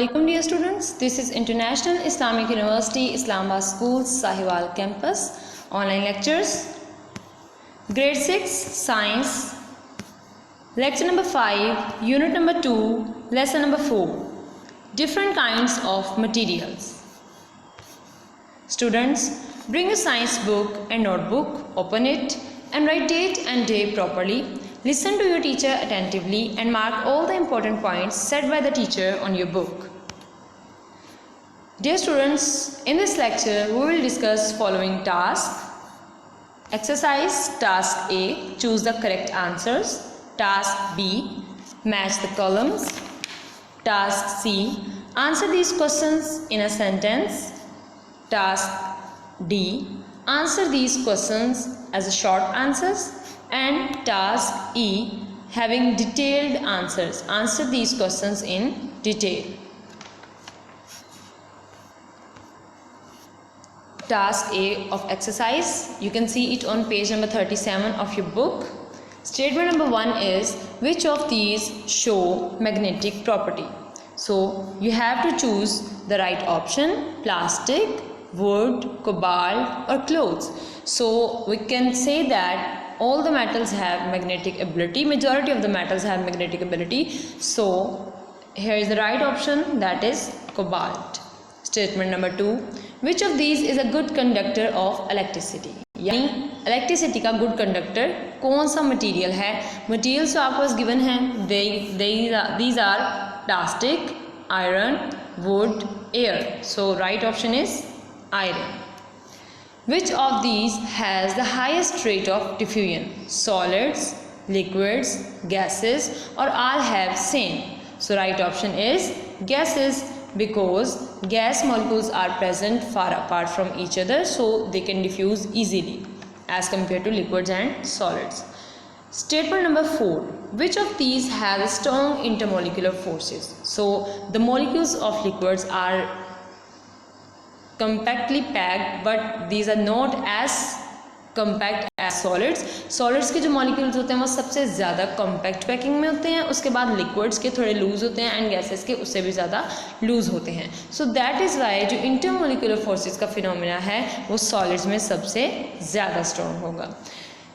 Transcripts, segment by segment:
Assalamualaikum dear students. This is International Islamic University Islamabad School Sahiwal campus online lectures grade 6 science lecture number 5 unit number 2 lesson number 4 different kinds of materials. Students, bring a science book and notebook, open it and write date and day properly. Listen to your teacher attentively and mark all the important points said by the teacher on your book. Dear students, in this lecture we will discuss following tasks. Exercise task A, choose the correct answers. Task B, match the columns. Task C, answer these questions in a sentence. Task D, answer these questions as a short answers. And task E, having detailed answers. Answer these questions in detail. Task A of exercise, you can see it on page number 37 of your book. Statement number 1 is, which of these show magnetic property? So you have to choose the right option: plastic, wood, cobalt or clothes. So we can say that all the metals have magnetic ability. Majority of the metals have magnetic ability. So here is the right option, that is cobalt. Statement number 2, which of these is a good conductor of electricity? यानी electricity का good conductor कौन सा material है? Materials तो आपको पास given हैं, these are plastic, iron, wood, air. So right option is iron. Which of these has the highest rate of diffusion? Solids, liquids, gases or all have same? So right option is gases, because gas molecules are present far apart from each other, so they can diffuse easily as compared to liquids and solids. Statement number 4, which of these has strong intermolecular forces? So the molecules of liquids are compactly packed, but these are not as compact as solids. Solids के जो molecules होते हैं वो सबसे ज़्यादा compact packing में होते हैं, उसके बाद liquids के थोड़े loose होते हैं and gases के उससे भी ज़्यादा loose होते हैं. So that is why जो intermolecular forces का phenomena है वो solids में सबसे ज़्यादा strong होगा.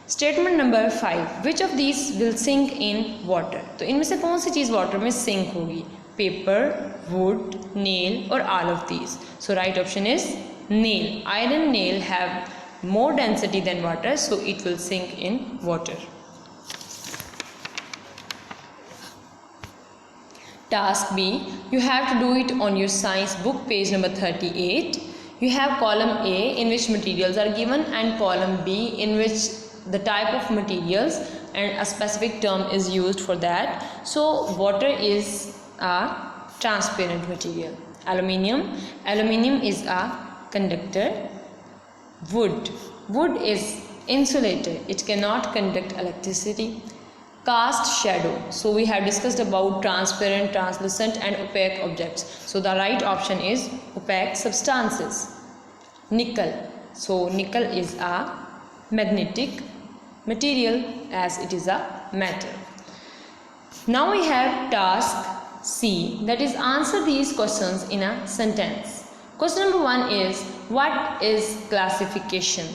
Statement number 5, which of these will sink in water? तो इनमें से कौन सी चीज़ water में sink होगी? Paper, wood, nail or all of these? So right option is nail. Iron nail have more density than water, so it will sink in water. Task B, you have to do it on your science book, page number 38. You have column A in which materials are given and column B in which the type of materials and a specific term is used for that. So water is a transparent material. Aluminium is a conductor. Wood is insulator, it cannot conduct electricity. Cast shadow, so we have discussed about transparent, translucent and opaque objects, so the right option is opaque substances. Nickel, so nickel is a magnetic material as it is a metal. Now we have task C, that is answer these questions in a sentence. Question number 1 is, what is classification?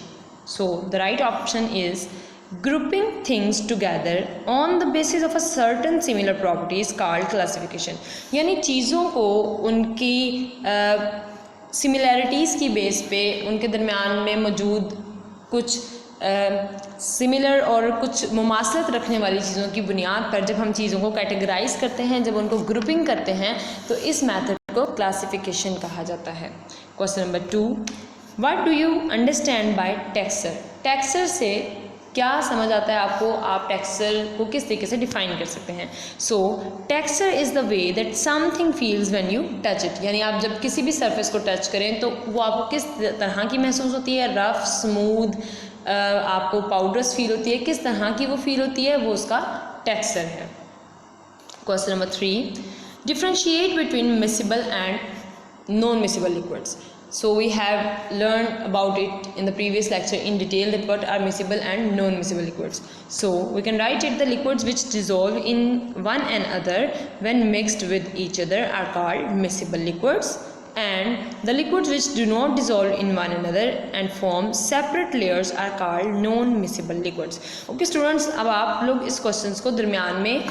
So the right option is grouping things together on the basis of a certain similar property is called classification. यानी चीज़ों को उनकी similarities की base पे उनके दरमियान में मौजूद कुछ सिमिलर और कुछ मुमासलत रखने वाली चीज़ों की बुनियाद पर जब हम चीज़ों को कैटेगराइज करते हैं, जब उनको ग्रुपिंग करते हैं, तो इस मेथड को क्लासिफिकेशन कहा जाता है. Question number 2, what do you understand bye texture? Texture से क्या समझ आता है आपको? आप टेक्सचर को किस तरीके से डिफाइन कर सकते हैं? So texture is the way that something feels when you touch it. यानी आप जब किसी भी सरफेस को टच करें तो वो आपको किस तरह की महसूस होती है? रफ, स्मूथ, आपको पाउडरस फील होती है, किस तरह की वो फील होती है, वो उसका टेक्सचर है. Question number 3, differentiate between miscible and non miscible liquids. So we have learned about it in the previous lecture in detail, that what are miscible and non-miscible liquids. So we can write it, the liquids which dissolve in one another when mixed with each other are called miscible liquids, and the liquids which do not dissolve in one another and form separate layers are called non-miscible liquids. Okay students, अब आप लोग इस questions को दरमियान में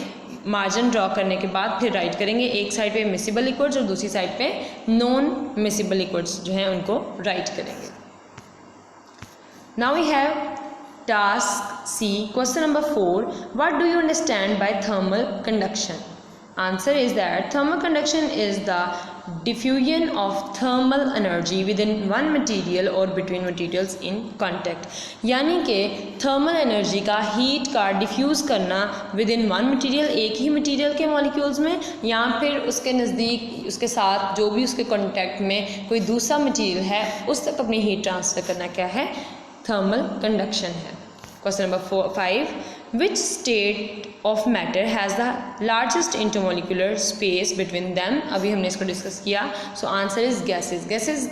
margin draw करने के बाद फिर राइट करेंगे, एक साइड पे मिसिबल लिक्विड्स और दूसरी साइड पे नॉन मिसिबल लिक्विड्स जो हैं उनको राइट करेंगे. Now we have task C, question number 4, what do you understand by thermal conduction? Answer is that thermal conduction is the diffusion of thermal energy within one material or between materials in contact. यानी कि thermal energy का heat का diffuse करना within one material, एक ही material के molecules में, या फिर उसके नज़दीक उसके साथ जो भी उसके contact में कोई दूसरा material है उस तक अपनी heat transfer करना क्या है? Thermal conduction है. Question number 5, which state of matter has the largest intermolecular space between them? अभी हमने इसको डिस्कस किया. So answer is gases. Gases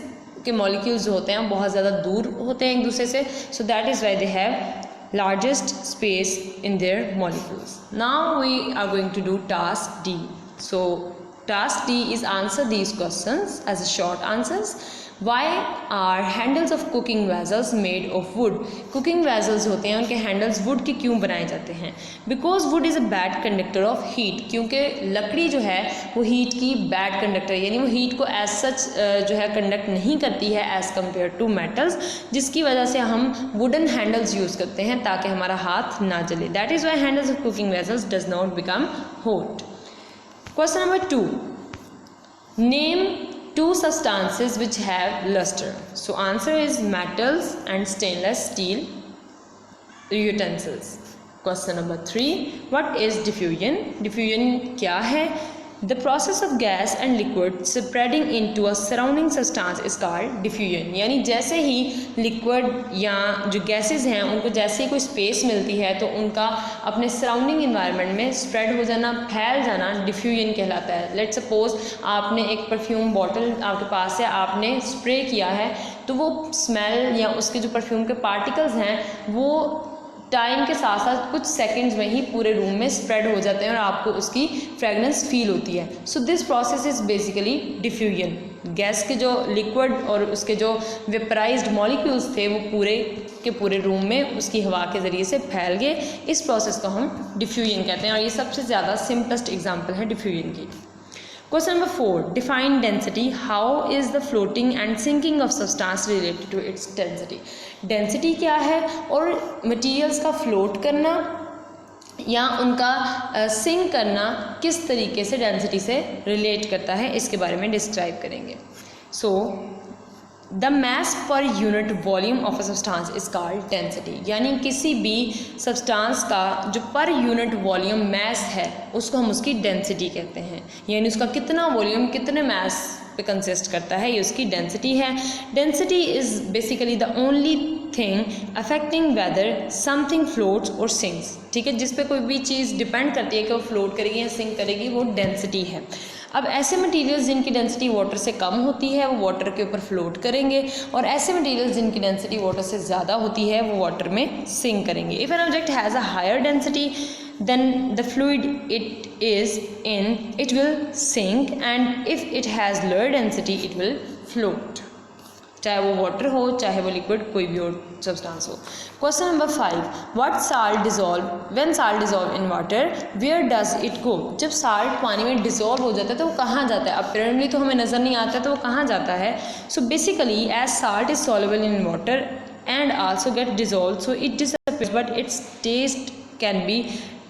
के molecules जो होते हैं बहुत ज़्यादा दूर होते हैं एक दूसरे से, so that is why they have largest space in their molecules. Now we are going to do task D. So task D is answer these questions as a short answers. Why are handles of cooking vessels made of wood? Cooking vessels होते हैं उनके handles wood के क्यों बनाए जाते हैं? Because wood is a bad conductor of heat. क्योंकि लकड़ी जो है वो heat की bad conductor, यानी वो heat को as such जो है conduct नहीं करती है as compared to metals, जिसकी वजह से हम wooden handles use करते हैं ताकि हमारा हाथ ना जले. That is why handles of cooking vessels does not become hot. Question number 2. Name two substances which have luster. So answer is metals and stainless steel utensils. Question number 3, what is diffusion? Diffusion क्या है? The process of gas and liquid spreading into a surrounding substance is called diffusion. यानी जैसे ही liquid या जो gases हैं उनको जैसे ही कोई space मिलती है तो उनका अपने surrounding environment में spread हो जाना, फैल जाना diffusion कहलाता है. Let's suppose आपने एक perfume bottle आपके पास है, आपने spray किया है, तो वो smell या उसके जो perfume के particles हैं वो टाइम के साथ साथ कुछ सेकंड्स में ही पूरे रूम में स्प्रेड हो जाते हैं और आपको उसकी फ्रेगनेंस फील होती है. So this process is basically diffusion. Gas के जो लिक्विड और उसके जो वेपराइज्ड मॉलिक्यूल्स थे वो पूरे के पूरे रूम में उसकी हवा के ज़रिए से फैल गए. इस प्रोसेस को हम डिफ्यूजन कहते हैं और ये सबसे ज़्यादा सिंपलेस्ट एग्जाम्पल है डिफ्यूजन की. Question number 4, define density. How is the floating and sinking of substance related to its density? Density क्या है और materials का float करना या उनका sink करना किस तरीके से density से relate करता है, इसके बारे में describe करेंगे. So the mass per unit volume of a substance is called density. यानी किसी भी substance का जो per unit volume mass है उसको हम उसकी density कहते हैं, यानी उसका कितना volume कितने mass पे consist करता है, ये उसकी density है. Density is basically the only thing affecting whether something floats or sinks. ठीक है, जिस पे कोई भी चीज़ डिपेंड करती है कि वो फ्लोट करेगी या सिंक करेगी, वो डेंसिटी है. अब ऐसे मटेरियल्स जिनकी डेंसिटी वाटर से कम होती है वो वाटर के ऊपर फ्लोट करेंगे और ऐसे मटेरियल्स जिनकी डेंसिटी वाटर से ज़्यादा होती है वो वाटर में सिंक करेंगे. If an object has a higher density than the fluid it is in it will sink and if it has lower density it will float. चाहे वो वाटर हो चाहे वो लिक्विड कोई भी और सब्सटेंस हो. Question number 5, what salt dissolve when salt dissolve in water where does it go? जब साल्ट पानी में डिजॉल्व हो जाता है तो वो कहाँ जाता है? अपेरेंटली तो हमें नज़र नहीं आता तो वो कहाँ जाता है. So basically as salt is soluble in water and also get dissolve so it disappears but its taste can be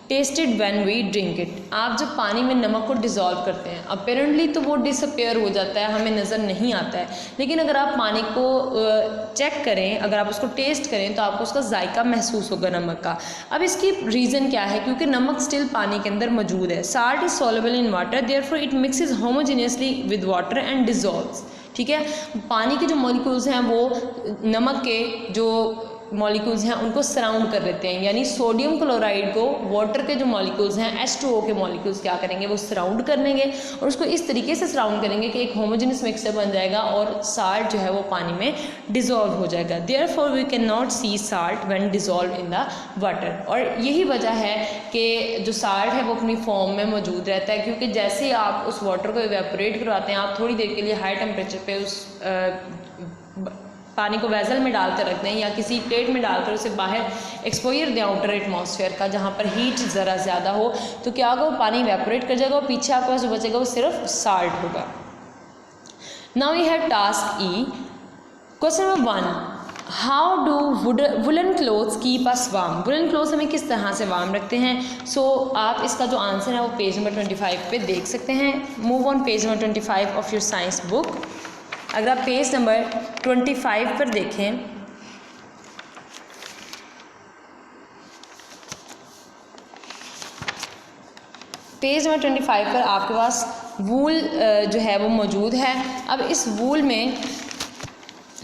tested when we drink it. आप जब पानी में नमक को डिज़ोल्व करते हैं अपेरेंटली तो वो डिसअपेयर हो जाता है, हमें नज़र नहीं आता है, लेकिन अगर आप पानी को चेक करें, अगर आप उसको टेस्ट करें तो आपको उसका जायका महसूस होगा नमक का. अब इसकी रीज़न क्या है? क्योंकि नमक स्टिल पानी के अंदर मौजूद है. Salt is soluble in water therefore it mixes होमोजेनियसली with water and dissolves. ठीक है, पानी के जो मॉलिक्यूल्स हैं वो नमक के जो मॉलिक्यूल्स हैं उनको सराउंड कर लेते हैं, यानी सोडियम क्लोराइड को वाटर के जो मॉलिक्यूल्स हैं H2O के मॉलिक्यूल्स क्या करेंगे, वो सराउंड कर लेंगे और उसको इस तरीके से सराउंड करेंगे कि एक होमोजेनियस मिक्सचर बन जाएगा और साल्ट जो है वो पानी में डिज़ोल्व हो जाएगा। Therefore we can not see salt when dissolve in the water. और यही वजह है कि जो साल्ट है वो अपनी फॉर्म में मौजूद रहता है, क्योंकि जैसे ही आप उस वाटर को इवेपोरेट करवाते हैं, आप थोड़ी देर के लिए हाई टेम्परेचर पे उस पानी को वेसल में डालकर रखते हैं या किसी प्लेट में डालकर उसे बाहर एक्सपोजर दें आउटर एटमॉस्फेयर का, जहाँ पर हीट ज़रा ज़्यादा हो, तो क्या होगा, वो पानी इवेपोरेट कर जाएगा और पीछे आपके पास जो बचेगा वो सिर्फ साल्ट होगा। Now we have task E. Question number 1, how do woollen clothes keep us warm. Woollen clothes हमें किस तरह से वार्म रखते हैं। सो आप इसका जो आंसर है वो पेज नंबर 25 पे देख सकते हैं। Move on page number 25 of your science book. अगर आप पेज नंबर 25 पर देखें, पेज नंबर 25 पर आपके पास वूल जो है वो मौजूद है। अब इस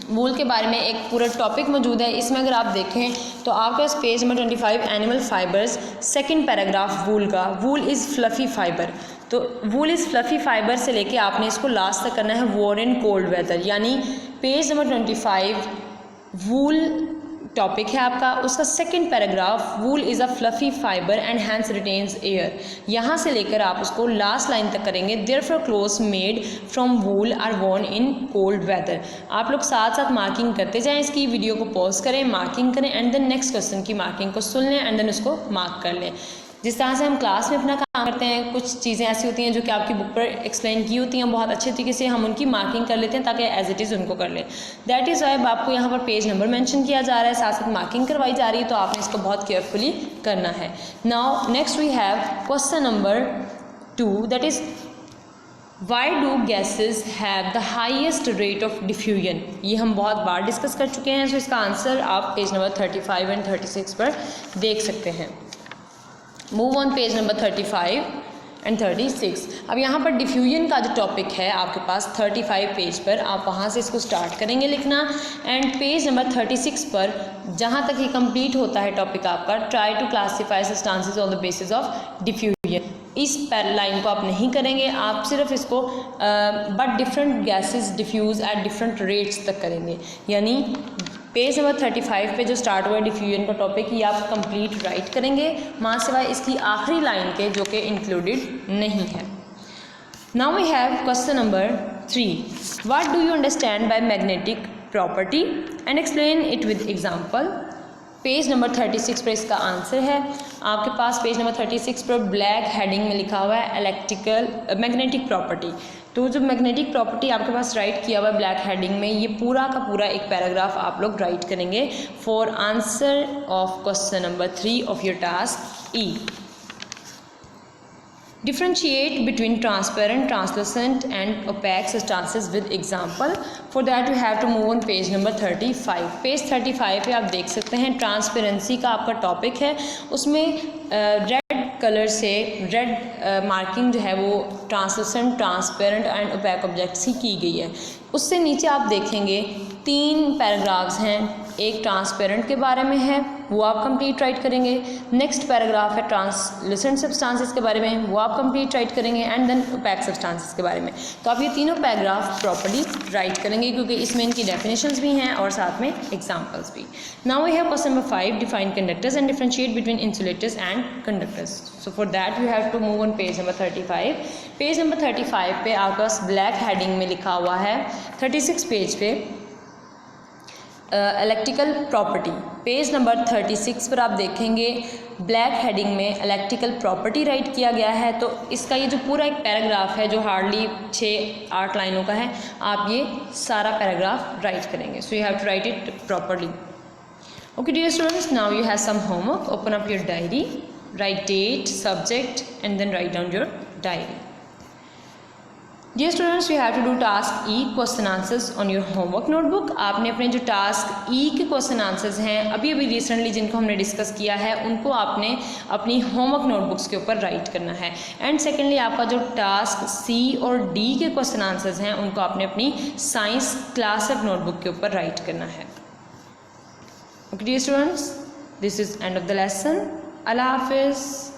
वूल के बारे में एक पूरा टॉपिक मौजूद है। इसमें अगर आप देखें तो आपके पास page number 25 animal fibres, second paragraph wool का, वूल इज़ फ्लफ़ी फाइबर। तो वूल इज़ फ्लफ़ी फाइबर से लेके आपने इसको लास्ट तक करना है वॉर इन कोल्ड वेदर, यानी पेज नंबर 25 वूल टॉपिक है आपका, उसका second paragraph wool is a fluffy fibre and hence retains air, यहाँ से लेकर आप उसको लास्ट लाइन तक करेंगे। Therefore clothes made from wool are worn in cold weather. आप लोग साथ साथ मार्किंग करते जाएं, इसकी वीडियो को पॉज करें, मार्किंग करें एंड देन नेक्स्ट क्वेश्चन की मार्किंग को सुन लें एंड देन उसको मार्क कर लें। जिस तरह से हम क्लास में अपना काम करते हैं, कुछ चीज़ें ऐसी होती हैं जो कि आपकी बुक पर एक्सप्लेन की होती हैं बहुत अच्छे तरीके से, हम उनकी मार्किंग कर लेते हैं ताकि एज इट इज़ उनको कर लें। दैट इज़ वाई आपको यहाँ पर पेज नंबर मेंशन किया जा रहा है, साथ साथ मार्किंग करवाई जा रही है, तो आपने इसको बहुत केयरफुली करना है। Now next we have question number 2, that is why do gases have the highest rate of diffusion. ये हम बहुत बार डिस्कस कर चुके हैं, सो इसका आंसर आप पेज नंबर 35 एंड 36 पर देख सकते हैं। Move on page number 35 and 36। अब यहाँ पर डिफ्यूजन का जो टॉपिक है आपके पास 35 पेज पर, आप वहाँ से इसको स्टार्ट करेंगे लिखना एंड पेज नंबर 36 पर जहाँ तक ये कंप्लीट होता है टॉपिक आपका, try to classify substances on the basis of diffusion. इस लाइन को आप नहीं करेंगे, आप सिर्फ इसको but different gases diffuse at different rates तक करेंगे, यानी पेज नंबर 35 पे जो स्टार्ट हुआ डिफ्यूजन का टॉपिक, ये आप कंप्लीट राइट करेंगे मां सिवाय इसकी आखिरी लाइन के जो कि इंक्लूडेड नहीं है। Now we have question number 3, what do you understand by magnetic property and explain it with example. Page number 36 पर इसका आंसर है आपके पास। पेज नंबर 36 पर ब्लैक हेडिंग में लिखा हुआ है इलेक्ट्रिकल मैग्नेटिक प्रॉपर्टी। तो जो मैग्नेटिक प्रॉपर्टी आपके पास राइट किया हुआ है ब्लैक हेडिंग में, ये पूरा का पूरा एक पैराग्राफ आप लोग राइट करेंगे for answer of question number 3 of your task E. Differentiate between transparent, translucent and opaque substances with example. For that you have to move on page number 35. Page 35 पे आप देख सकते हैं ट्रांसपेरेंसी का आपका टॉपिक है, उसमें रेड कलर से रेड मार्किंग जो है वो translucent, transparent and opaque objects ही की गई है। उससे नीचे आप देखेंगे 3 पैराग्राफ्स हैं, एक ट्रांसपेरेंट के बारे में है, वो आप कंप्लीट राइट करेंगे। नेक्स्ट पैराग्राफ है ट्रांसलूसेंट सब्सटेंसेस के बारे में, वो आप कंप्लीट राइट करेंगे एंड देन ओपैक सब्सटेंसेस के बारे में। तो आप ये तीनों पैराग्राफ प्रॉपर्ली राइट करेंगे क्योंकि इसमें इनकी डेफिनेशंस भी हैं और साथ में एग्जांपल्स भी। Now we have question number 5, define conductors and differentiate between insulators and conductors. So for that you have to move on page number 35। Page number 35 पे आपके पास ब्लैक हेडिंग में लिखा हुआ है 36 पेज पे इलेक्ट्रिकल प्रॉपर्टी। पेज नंबर 36 पर आप देखेंगे ब्लैक हेडिंग में इलेक्ट्रिकल प्रॉपर्टी राइट किया गया है। तो इसका ये जो पूरा एक पैराग्राफ है जो हार्डली 6-8 लाइनों का है, आप ये सारा पैराग्राफ राइट करेंगे। So you have to write it properly. Okay dear students, now you have some homework. Open up your diary, write date, subject and then write down your diary. Dear students, you have to do task E, question answers on your homework notebook. आपने अपने जो task ई के question answers हैं अभी recently जिनको हमने discuss किया है, उनको आपने अपनी होमवर्क नोटबुक्स के ऊपर राइट करना है। एंड सेकेंडली आपका जो टास्क सी और डी के क्वेश्चन आंसर्स हैं उनको आपने अपनी साइंस क्लास वर्क नोटबुक के ऊपर राइट करना है। Okay dear students, this is end of the lesson. Allah Hafiz.